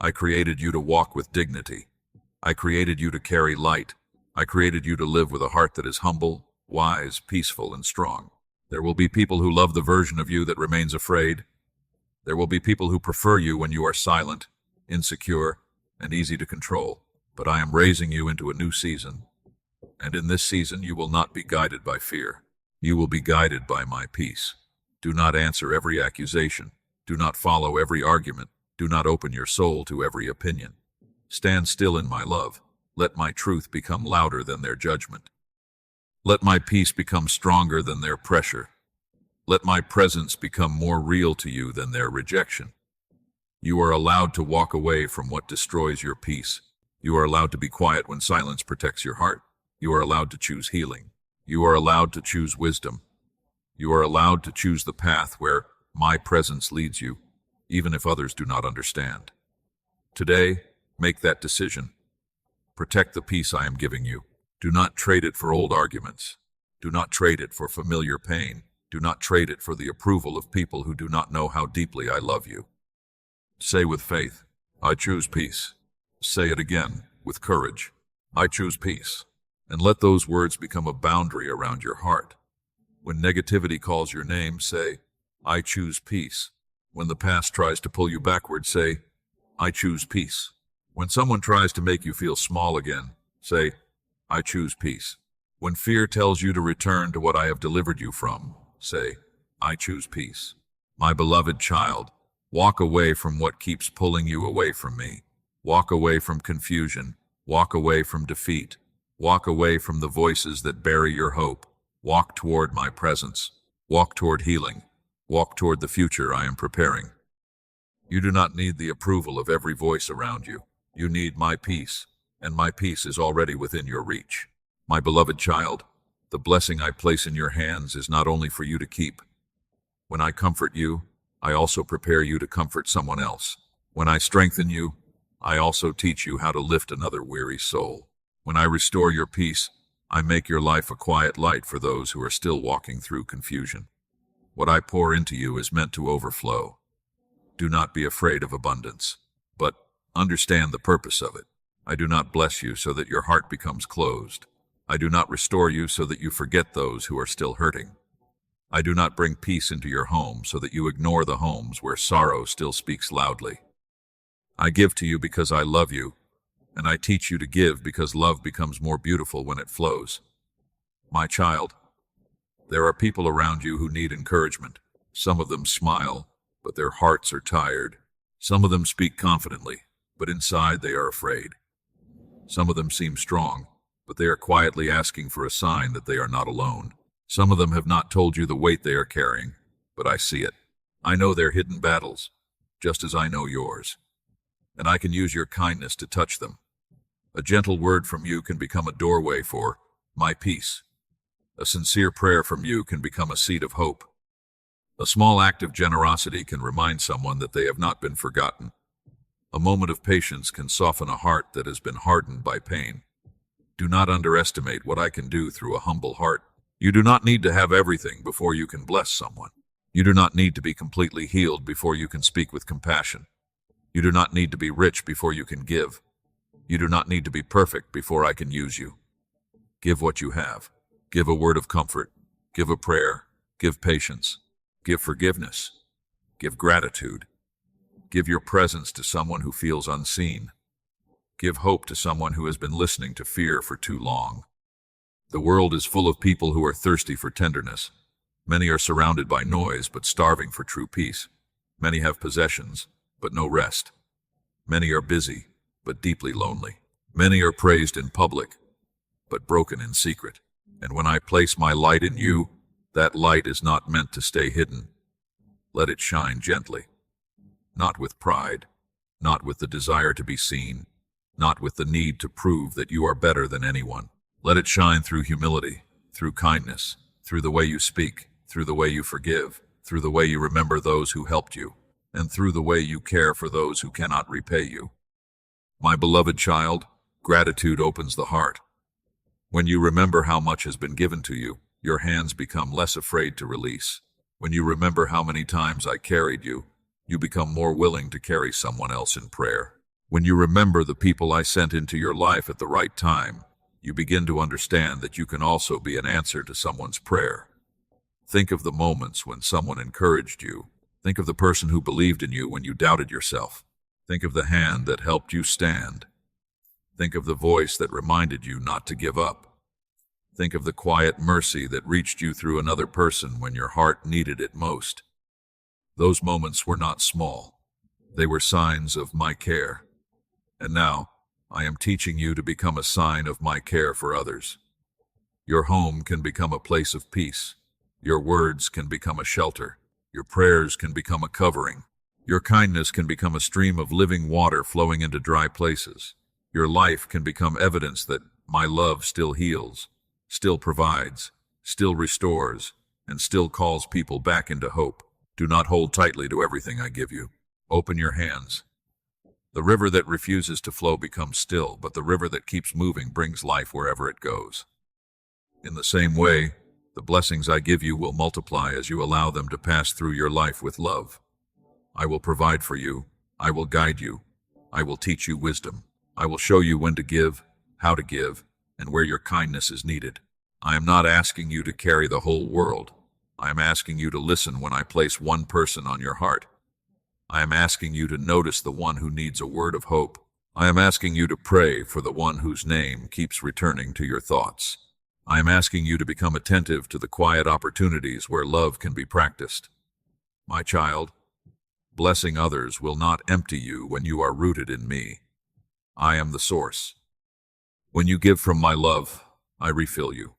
I created you to walk with dignity. I created you to carry light. I created you to live with a heart that is humble, wise, peaceful, and strong. There will be people who love the version of you that remains afraid. There will be people who prefer you when you are silent, insecure, and easy to control. But I am raising you into a new season. And in this season you will not be guided by fear. You will be guided by my peace. Do not answer every accusation. Do not follow every argument. Do not open your soul to every opinion. Stand still in my love. Let my truth become louder than their judgment. Let my peace become stronger than their pressure. Let my presence become more real to you than their rejection. You are allowed to walk away from what destroys your peace. You are allowed to be quiet when silence protects your heart. You are allowed to choose healing. You are allowed to choose wisdom. You are allowed to choose the path where my presence leads you, even if others do not understand. Today, make that decision. Protect the peace I am giving you. Do not trade it for old arguments. Do not trade it for familiar pain. Do not trade it for the approval of people who do not know how deeply I love you. Say with faith, I choose peace. Say it again, with courage. I choose peace. And let those words become a boundary around your heart. When negativity calls your name, say, I choose peace. When the past tries to pull you backward, say, I choose peace. When someone tries to make you feel small again, say, I choose peace. When fear tells you to return to what I have delivered you from, say, I choose peace. My beloved child, walk away from what keeps pulling you away from me. Walk away from confusion. Walk away from defeat. Walk away from the voices that bury your hope. Walk toward my presence. Walk toward healing. Walk toward the future I am preparing. You do not need the approval of every voice around you. You need my peace, and my peace is already within your reach. My beloved child, the blessing I place in your hands is not only for you to keep. When I comfort you, I also prepare you to comfort someone else. When I strengthen you, I also teach you how to lift another weary soul. When I restore your peace, I make your life a quiet light for those who are still walking through confusion. What I pour into you is meant to overflow. Do not be afraid of abundance, but understand the purpose of it. I do not bless you so that your heart becomes closed. I do not restore you so that you forget those who are still hurting. I do not bring peace into your home so that you ignore the homes where sorrow still speaks loudly. I give to you because I love you, and I teach you to give because love becomes more beautiful when it flows. My child, There are people around you who need encouragement. Some of them smile, but their hearts are tired. Some of them speak confidently, but inside they are afraid. Some of them seem strong, but they are quietly asking for a sign that they are not alone. Some of them have not told you the weight they are carrying, but I see it. I know their hidden battles, just as I know yours. And I can use your kindness to touch them. A gentle word from you can become a doorway for my peace. A sincere prayer from you can become a seed of hope. A small act of generosity can remind someone that they have not been forgotten. A moment of patience can soften a heart that has been hardened by pain. Do not underestimate what I can do through a humble heart. You do not need to have everything before you can bless someone. You do not need to be completely healed before you can speak with compassion. You do not need to be rich before you can give. You do not need to be perfect before I can use you. Give what you have. Give a word of comfort. Give a prayer. Give patience. Give forgiveness. Give gratitude. Give your presence to someone who feels unseen. Give hope to someone who has been listening to fear for too long. The world is full of people who are thirsty for tenderness. Many are surrounded by noise, but starving for true peace. Many have possessions, but no rest. Many are busy, but deeply lonely. Many are praised in public, but broken in secret. And when I place my light in you, that light is not meant to stay hidden. Let it shine gently. Not with pride, not with the desire to be seen, not with the need to prove that you are better than anyone. Let it shine through humility, through kindness, through the way you speak, through the way you forgive, through the way you remember those who helped you, and through the way you care for those who cannot repay you. My beloved child, gratitude opens the heart. When you remember how much has been given to you, your hands become less afraid to release. When you remember how many times I carried you, you become more willing to carry someone else in prayer. When you remember the people I sent into your life at the right time, you begin to understand that you can also be an answer to someone's prayer. Think of the moments when someone encouraged you. Think of the person who believed in you when you doubted yourself. Think of the hand that helped you stand. Think of the voice that reminded you not to give up. Think of the quiet mercy that reached you through another person when your heart needed it most. Those moments were not small. They were signs of my care. And now, I am teaching you to become a sign of my care for others. Your home can become a place of peace. Your words can become a shelter. Your prayers can become a covering. Your kindness can become a stream of living water flowing into dry places. Your life can become evidence that my love still heals, still provides, still restores, and still calls people back into hope. Do not hold tightly to everything I give you. Open your hands. The river that refuses to flow becomes still, but the river that keeps moving brings life wherever it goes. In the same way, the blessings I give you will multiply as you allow them to pass through your life with love. I will provide for you. I will guide you. I will teach you wisdom. I will show you when to give, how to give, and where your kindness is needed. I am not asking you to carry the whole world. I am asking you to listen when I place one person on your heart. I am asking you to notice the one who needs a word of hope. I am asking you to pray for the one whose name keeps returning to your thoughts. I am asking you to become attentive to the quiet opportunities where love can be practiced. My child, blessing others will not empty you when you are rooted in me. I am the source. When you give from my love, I refill you.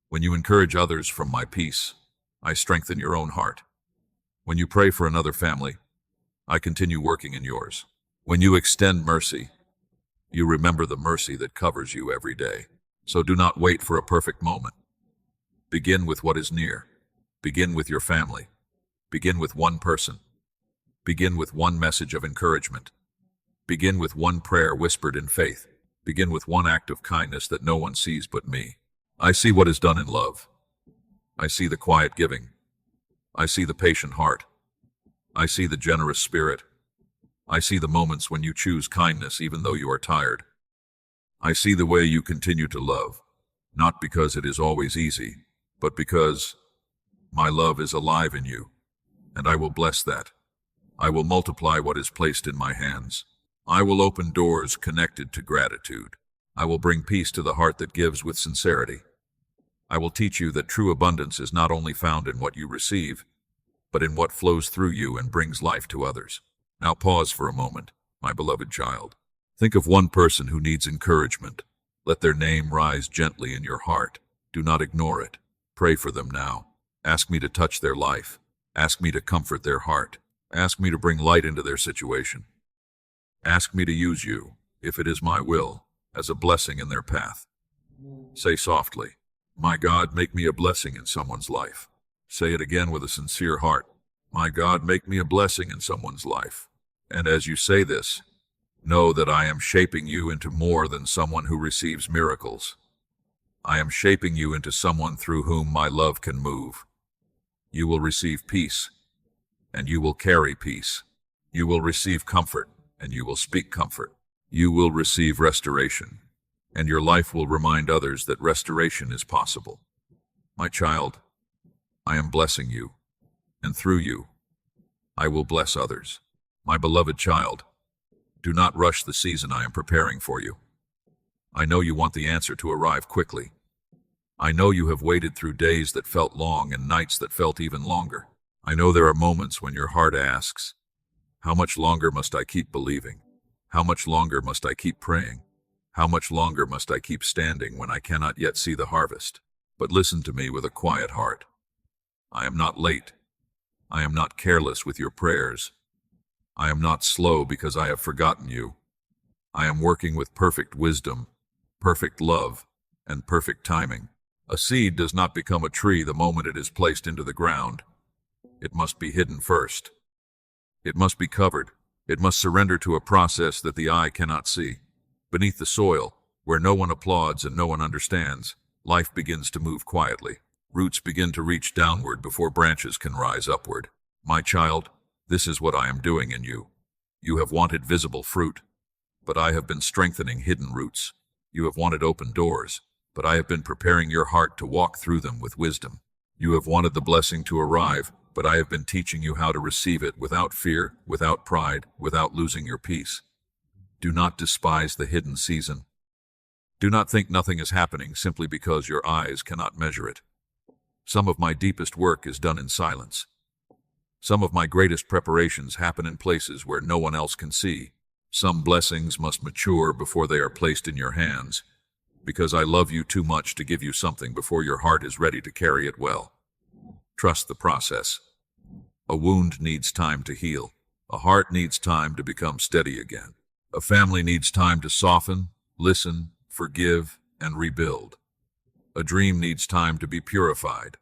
When you encourage others from my peace, I strengthen your own heart. When you pray for another family, I continue working in yours. When you extend mercy, you remember the mercy that covers you every day. So do not wait for a perfect moment. Begin with what is near. Begin with your family. Begin with one person. Begin with one message of encouragement. Begin with one prayer whispered in faith. Begin with one act of kindness that no one sees but me. I see what is done in love. I see the quiet giving. I see the patient heart. I see the generous spirit. I see the moments when you choose kindness even though you are tired. I see the way you continue to love, not because it is always easy, but because my love is alive in you, and I will bless that. I will multiply what is placed in my hands. I will open doors connected to gratitude. I will bring peace to the heart that gives with sincerity. I will teach you that true abundance is not only found in what you receive, but in what flows through you and brings life to others. Now pause for a moment, my beloved child. Think of one person who needs encouragement. Let their name rise gently in your heart. Do not ignore it. Pray for them now. Ask me to touch their life. Ask me to comfort their heart. Ask me to bring light into their situation. Ask me to use you, if it is my will, as a blessing in their path. Say softly, "My God, make me a blessing in someone's life." Say it again with a sincere heart. "My God, make me a blessing in someone's life." And as you say this, know that I am shaping you into more than someone who receives miracles. I am shaping you into someone through whom my love can move. You will receive peace, and you will carry peace. You will receive comfort, and you will speak comfort. You will receive restoration, and your life will remind others that restoration is possible. My child, I am blessing you, and through you, I will bless others. My beloved child, do not rush the season I am preparing for you. I know you want the answer to arrive quickly. I know you have waited through days that felt long and nights that felt even longer. I know there are moments when your heart asks, "How much longer must I keep believing? How much longer must I keep praying? How much longer must I keep standing when I cannot yet see the harvest?" But listen to me with a quiet heart. I am not late. I am not careless with your prayers. I am not slow because I have forgotten you. I am working with perfect wisdom, perfect love, and perfect timing. A seed does not become a tree the moment it is placed into the ground. It must be hidden first. It must be covered. It must surrender to a process that the eye cannot see. Beneath the soil, where no one applauds and no one understands, life begins to move quietly. Roots begin to reach downward before branches can rise upward. My child, this is what I am doing in you. You have wanted visible fruit, but I have been strengthening hidden roots. You have wanted open doors, but I have been preparing your heart to walk through them with wisdom. You have wanted the blessing to arrive, but I have been teaching you how to receive it without fear, without pride, without losing your peace. Do not despise the hidden season. Do not think nothing is happening simply because your eyes cannot measure it. Some of my deepest work is done in silence. Some of my greatest preparations happen in places where no one else can see. Some blessings must mature before they are placed in your hands, because I love you too much to give you something before your heart is ready to carry it well. Trust the process. A wound needs time to heal. A heart needs time to become steady again. A family needs time to soften, listen, forgive, and rebuild. A dream needs time to be purified.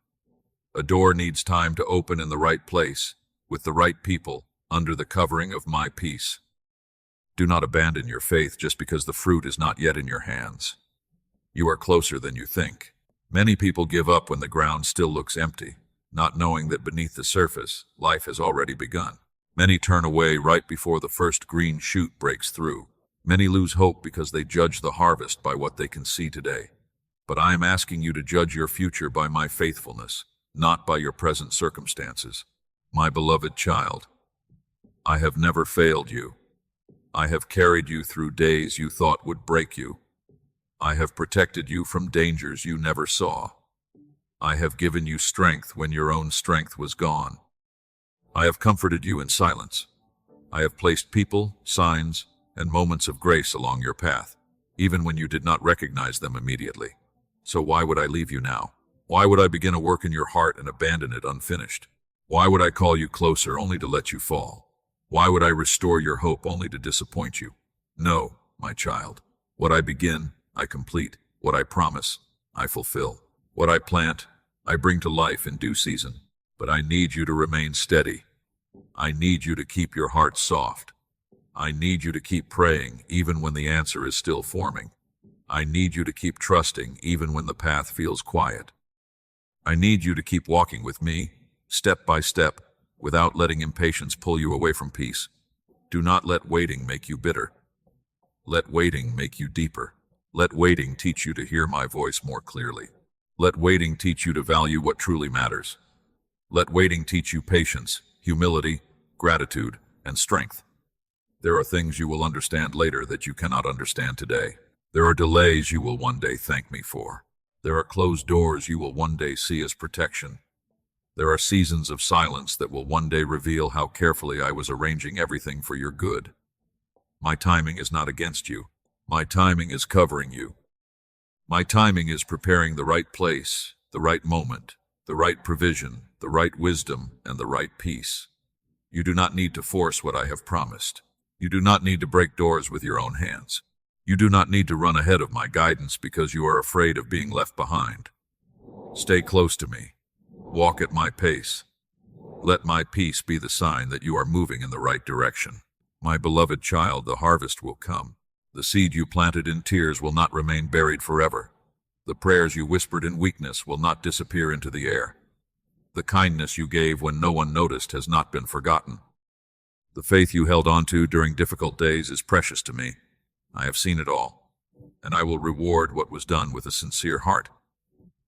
A door needs time to open in the right place, with the right people, under the covering of my peace. Do not abandon your faith just because the fruit is not yet in your hands. You are closer than you think. Many people give up when the ground still looks empty, not knowing that beneath the surface, life has already begun. Many turn away right before the first green shoot breaks through. Many lose hope because they judge the harvest by what they can see today. But I am asking you to judge your future by my faithfulness, not by your present circumstances. My beloved child, I have never failed you. I have carried you through days you thought would break you. I have protected you from dangers you never saw. I have given you strength when your own strength was gone. I have comforted you in silence. I have placed people, signs, and moments of grace along your path, even when you did not recognize them immediately. So why would I leave you now? Why would I begin a work in your heart and abandon it unfinished? Why would I call you closer only to let you fall? Why would I restore your hope only to disappoint you? No, my child. What I begin, I complete. What I promise, I fulfill. What I plant, I bring to life in due season. But I need you to remain steady. I need you to keep your heart soft. I need you to keep praying even when the answer is still forming. I need you to keep trusting even when the path feels quiet. I need you to keep walking with me, step by step, without letting impatience pull you away from peace. Do not let waiting make you bitter. Let waiting make you deeper. Let waiting teach you to hear my voice more clearly. Let waiting teach you to value what truly matters. Let waiting teach you patience, humility, gratitude, and strength. There are things you will understand later that you cannot understand today. There are delays you will one day thank me for. There are closed doors you will one day see as protection. There are seasons of silence that will one day reveal how carefully I was arranging everything for your good. My timing is not against you. My timing is covering you. My timing is preparing the right place, the right moment, the right provision, the right wisdom, and the right peace. You do not need to force what I have promised. You do not need to break doors with your own hands. You do not need to run ahead of my guidance because you are afraid of being left behind. Stay close to me. Walk at my pace. Let my peace be the sign that you are moving in the right direction. My beloved child, the harvest will come. The seed you planted in tears will not remain buried forever. The prayers you whispered in weakness will not disappear into the air. The kindness you gave when no one noticed has not been forgotten. The faith you held on to during difficult days is precious to me. I have seen it all, and I will reward what was done with a sincere heart.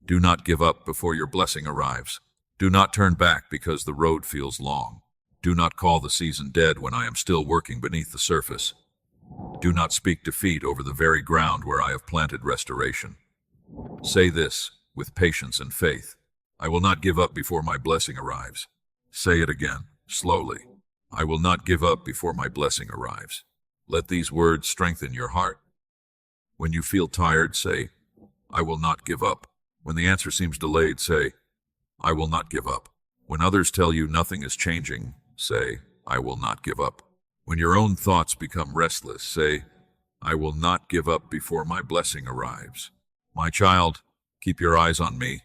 Do not give up before your blessing arrives. Do not turn back because the road feels long. Do not call the season dead when I am still working beneath the surface. Do not speak defeat over the very ground where I have planted restoration. Say this with patience and faith. I will not give up before my blessing arrives. Say it again, slowly. I will not give up before my blessing arrives. Let these words strengthen your heart. When you feel tired, say, I will not give up. When the answer seems delayed, say, I will not give up. When others tell you nothing is changing, say, I will not give up. When your own thoughts become restless, say, I will not give up before my blessing arrives. My child, keep your eyes on me.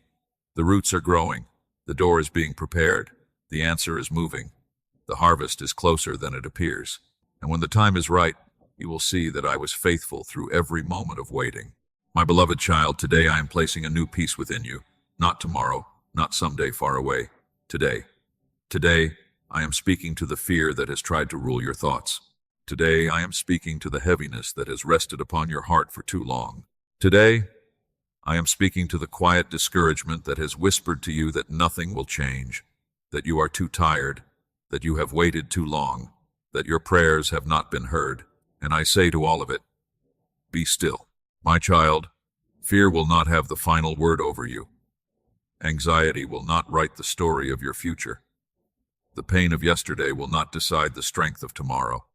The roots are growing. The door is being prepared. The answer is moving. The harvest is closer than it appears. And when the time is right, you will see that I was faithful through every moment of waiting. My beloved child, today I am placing a new peace within you. Not tomorrow, not someday far away. Today. Today, I am speaking to the fear that has tried to rule your thoughts. Today, I am speaking to the heaviness that has rested upon your heart for too long. Today, I am speaking to the quiet discouragement that has whispered to you that nothing will change, that you are too tired, that you have waited too long, that your prayers have not been heard. And I say to all of it, be still. My child, fear will not have the final word over you. Anxiety will not write the story of your future. The pain of yesterday will not decide the strength of tomorrow.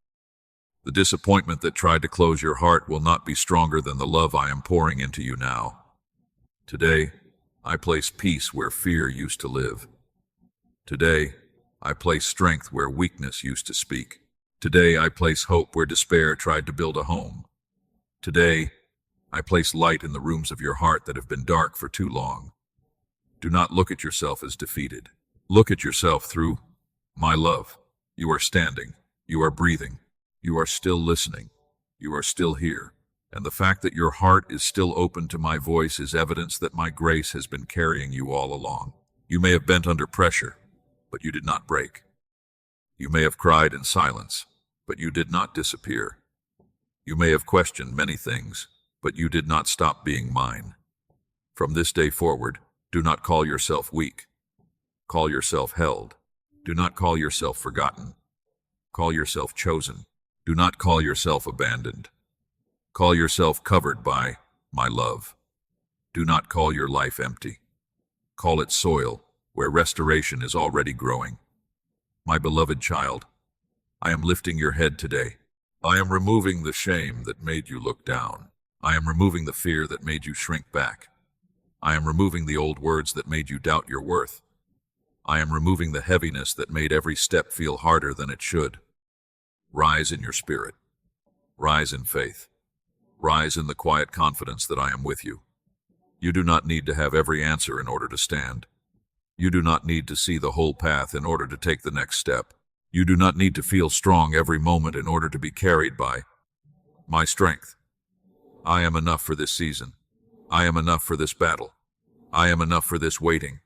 The disappointment that tried to close your heart will not be stronger than the love I am pouring into you now. Today, I place peace where fear used to live. Today, I place strength where weakness used to speak. Today, I place hope where despair tried to build a home. Today, I place light in the rooms of your heart that have been dark for too long. Do not look at yourself as defeated. Look at yourself through my love. You are standing. You are breathing. You are still listening. You are still here. And the fact that your heart is still open to my voice is evidence that my grace has been carrying you all along. You may have bent under pressure, but you did not break. You may have cried in silence, but you did not disappear. You may have questioned many things, but you did not stop being mine. From this day forward, do not call yourself weak. Call yourself held. Do not call yourself forgotten. Call yourself chosen. Do not call yourself abandoned. Call yourself covered by my love. Do not call your life empty. Call it soil where restoration is already growing. My beloved child, I am lifting your head today. I am removing the shame that made you look down. I am removing the fear that made you shrink back. I am removing the old words that made you doubt your worth. I am removing the heaviness that made every step feel harder than it should. Rise in your spirit. Rise in faith. Rise in the quiet confidence that I am with you. You do not need to have every answer in order to stand. You do not need to see the whole path in order to take the next step. You do not need to feel strong every moment in order to be carried by my strength. I am enough for this season. I am enough for this battle. I am enough for this waiting.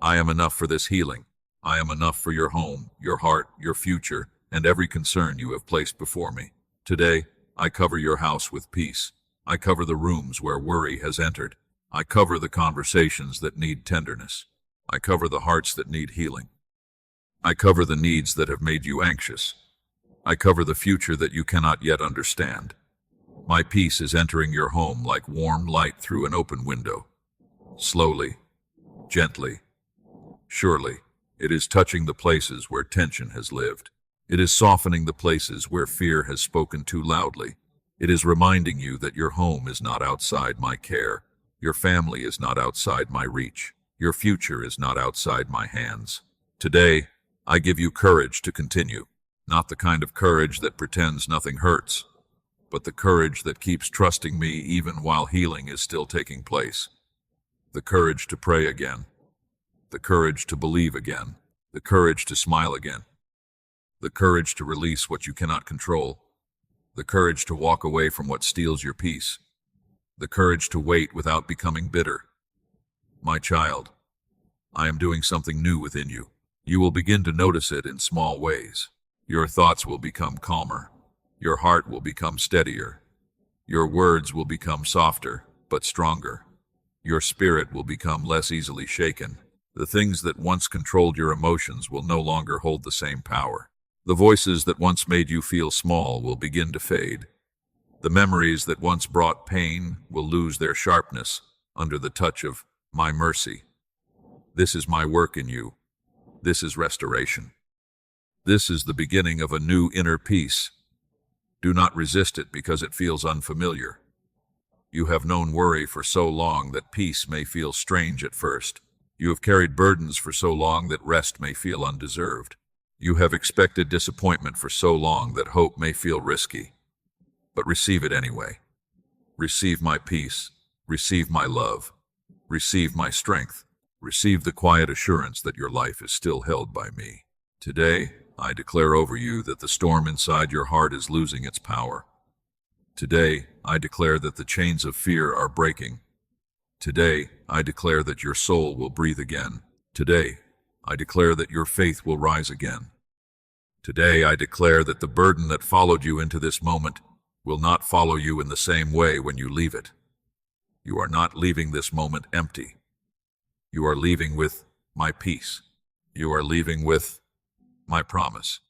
I am enough for this healing. I am enough for your home, your heart, your future, and every concern you have placed before me. Today, I cover your house with peace. I cover the rooms where worry has entered. I cover the conversations that need tenderness. I cover the hearts that need healing. I cover the needs that have made you anxious. I cover the future that you cannot yet understand. My peace is entering your home like warm light through an open window. slowly, gently, surely. It is touching the places where tension has lived. It is softening the places where fear has spoken too loudly. It is reminding you that your home is not outside my care. Your family is not outside my reach. Your future is not outside my hands. Today, I give you courage to continue. Not the kind of courage that pretends nothing hurts, but the courage that keeps trusting me even while healing is still taking place. The courage to pray again. The courage to believe again. The courage to smile again. The courage to release what you cannot control. The courage to walk away from what steals your peace. The courage to wait without becoming bitter. My child, I am doing something new within you. You will begin to notice it in small ways. Your thoughts will become calmer. Your heart will become steadier. Your words will become softer, but stronger. Your spirit will become less easily shaken. The things that once controlled your emotions will no longer hold the same power. The voices that once made you feel small will begin to fade. The memories that once brought pain will lose their sharpness under the touch of my mercy. This is my work in you. This is restoration. This is the beginning of a new inner peace. Do not resist it because it feels unfamiliar. You have known worry for so long that peace may feel strange at first. You have carried burdens for so long that rest may feel undeserved. You have expected disappointment for so long that hope may feel risky. But receive it anyway. Receive my peace. Receive my love. Receive my strength. Receive the quiet assurance that your life is still held by me. Today, I declare over you that the storm inside your heart is losing its power. Today, I declare that the chains of fear are breaking. Today, I declare that your soul will breathe again. Today, I declare that your faith will rise again. Today, I declare that the burden that followed you into this moment will not follow you in the same way when you leave it. You are not leaving this moment empty. You are leaving with my peace. You are leaving with my promise.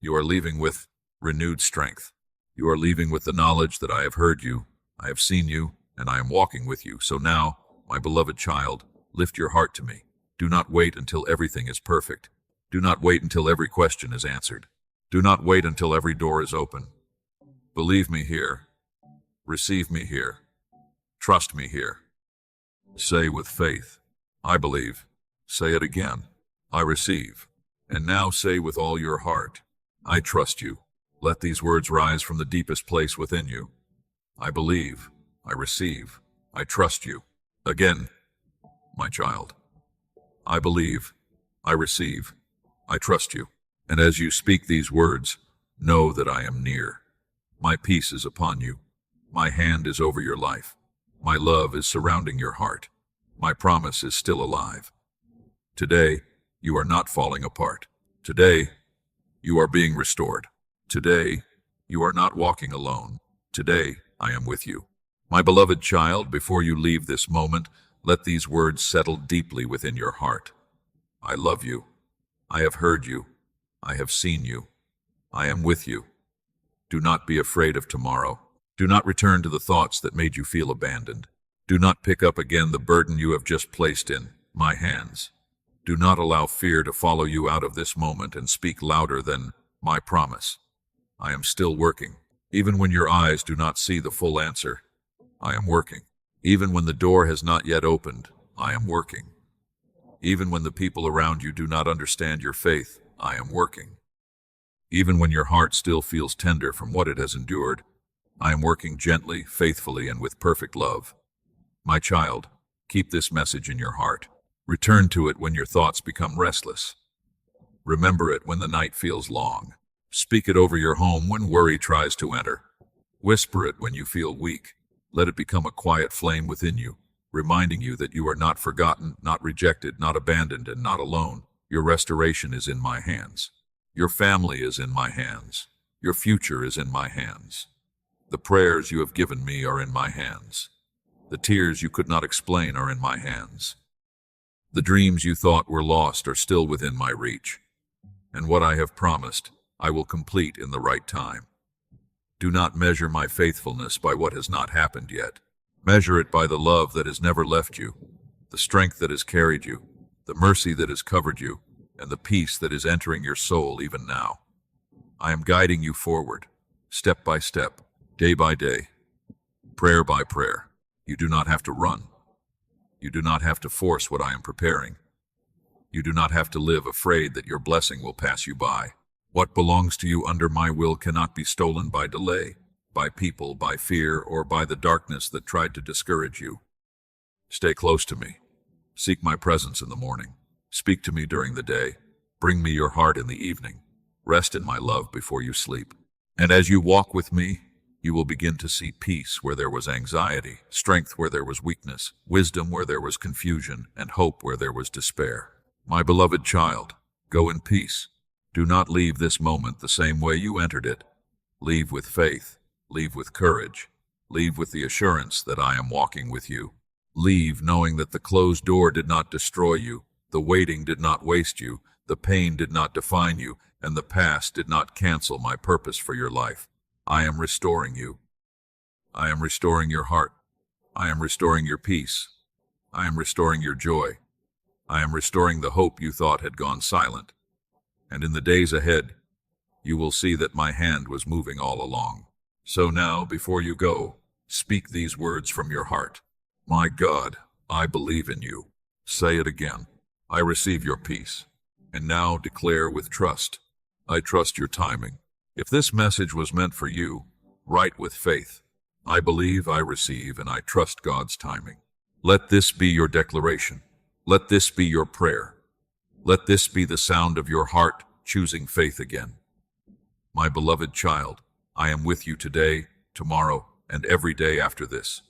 You are leaving with renewed strength. You are leaving with the knowledge that I have heard you, I have seen you, and I am walking with you. So now, my beloved child, lift your heart to me. Do not wait until everything is perfect. Do not wait until every question is answered. Do not wait until every door is open. Believe me here. Receive me here. Trust me here. Say with faith, I believe. Say it again, I receive. And now say with all your heart, I trust you. Let these words rise from the deepest place within you. I believe, I receive, I trust you. Again, my child. I believe, I receive, I trust you. And as you speak these words, know that I am near. My peace is upon you. My hand is over your life. My love is surrounding your heart. My promise is still alive. Today, you are not falling apart. Today, you are being restored. Today, you are not walking alone. Today, I am with you. My beloved child, before you leave this moment, let these words settle deeply within your heart. I love you. I have heard you. I have seen you. I am with you. Do not be afraid of tomorrow. Do not return to the thoughts that made you feel abandoned. Do not pick up again the burden you have just placed in my hands. Do not allow fear to follow you out of this moment and speak louder than my promise. I am still working. Even when your eyes do not see the full answer, I am working. Even when the door has not yet opened, I am working. Even when the people around you do not understand your faith, I am working. Even when your heart still feels tender from what it has endured, I am working gently, faithfully, and with perfect love. My child, keep this message in your heart. Return to it when your thoughts become restless. Remember it when the night feels long. Speak it over your home when worry tries to enter. Whisper it when you feel weak. Let it become a quiet flame within you, reminding you that you are not forgotten, not rejected, not abandoned, and not alone. Your restoration is in my hands. Your family is in my hands. Your future is in my hands. The prayers you have given me are in my hands. The tears you could not explain are in my hands. The dreams you thought were lost are still within my reach. And what I have promised, I will complete in the right time. Do not measure my faithfulness by what has not happened yet. Measure it by the love that has never left you. the strength that has carried you, the mercy that has covered you, and the peace that is entering your soul even now. I am guiding you forward, step by step, day by day, prayer by prayer. You do not have to run. You do not have to force what I am preparing. You do not have to live afraid that your blessing will pass you by. What belongs to you under my will cannot be stolen by delay, by people, by fear, or by the darkness that tried to discourage you. Stay close to me. Seek my presence in the morning. Speak to me during the day. Bring me your heart in the evening. Rest in my love before you sleep. And as you walk with me, you will begin to see peace where there was anxiety, strength where there was weakness, wisdom where there was confusion, and hope where there was despair. My beloved child, go in peace. Do not leave this moment the same way you entered it. Leave with faith. Leave with courage. Leave with the assurance that I am walking with you. Leave knowing that the closed door did not destroy you, the waiting did not waste you, the pain did not define you, and the past did not cancel my purpose for your life. I am restoring you. I am restoring your heart. I am restoring your peace. I am restoring your joy. I am restoring the hope you thought had gone silent. And in the days ahead, you will see that my hand was moving all along. So now, before you go, speak these words from your heart. My God, I believe in you. Say it again. I receive your peace. And now declare with trust. I trust your timing. If this message was meant for you, write with faith. I believe, I receive, and I trust God's timing. Let this be your declaration. Let this be your prayer. Let this be the sound of your heart choosing faith again. My beloved child, I am with you today, tomorrow, and every day after this.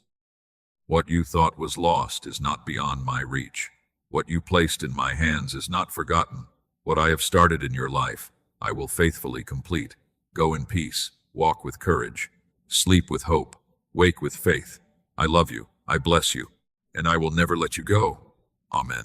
What you thought was lost is not beyond my reach. What you placed in my hands is not forgotten. What I have started in your life, I will faithfully complete. Go in peace, walk with courage, sleep with hope, wake with faith. I love you, I bless you, and I will never let you go. Amen.